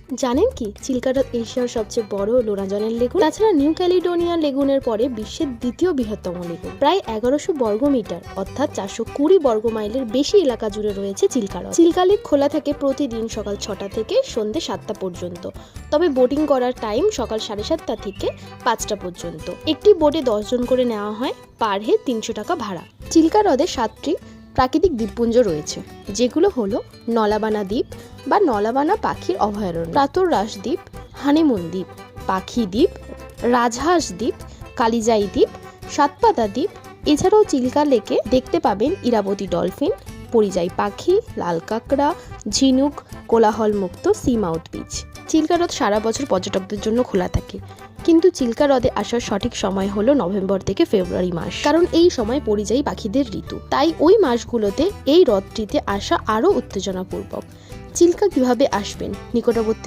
জানেন কি চিল্কা হ্রদ এশিয়ার সবচেয়ে বড় লোনাজলের লেগুন। তাছাড়া নিউ ক্যালিডোনিয়া লেগুনের পরে বিশ্বের দ্বিতীয় বৃহত্তম লেগুন। প্রায় 1100 বর্গমিটার অর্থাৎ 420 বর্গমাইলের বেশি এলাকা জুড়ে রয়েছে চিল্কা হ্রদ। চিল্কা লেক খোলা থাকে প্রতিদিন সকাল 6টা থেকে সন্ধ্যে 7টা পর্যন্ত। তবে বোটিং করার টাইম সকাল 7:30 থেকে 5টা পর্যন্ত। একটি বোটে 10 জন করে নেওয়া হয়, পার হেড 300 টাকা ভাড়া। চিল্কা হ্রদে 7টি প্রাকৃতিক দ্বীপপুঞ্জ রয়েছে, যেগুলো হলো নলাবানা দ্বীপ বা নলাবানা পাখির অভয়ারণ্য, প্রাতরাস দ্বীপ, হানিমুন দ্বীপ, পাখি দ্বীপ, রাজহাঁস দ্বীপ, কালিজাই দ্বীপ, সাতপাতা দ্বীপ। এছাড়াও চিল্কা লেকে দেখতে পাবেন ইরাবতী ডলফিন, পরিযায়ী পাখি, লাল কাঁকড়া, ঝিনুক, কোলাহল মুক্ত সি মাউথ বিচ। চিল্কা হ্রদ সারা বছর পর্যটকদের জন্য খোলা থাকে, কিন্তু চিল্কা হ্রদে আসার সঠিক সময় হলো নভেম্বর থেকে ফেব্রুয়ারি মাস, কারণ এই সময় পরিযায়ী পাখিদের ঋতু। তাই ওই মাসগুলোতে এই হ্রদটিতে আসা আরও উত্তেজনাপূর্বক। চিল্কা কিভাবে আসবেন? নিকটবর্তী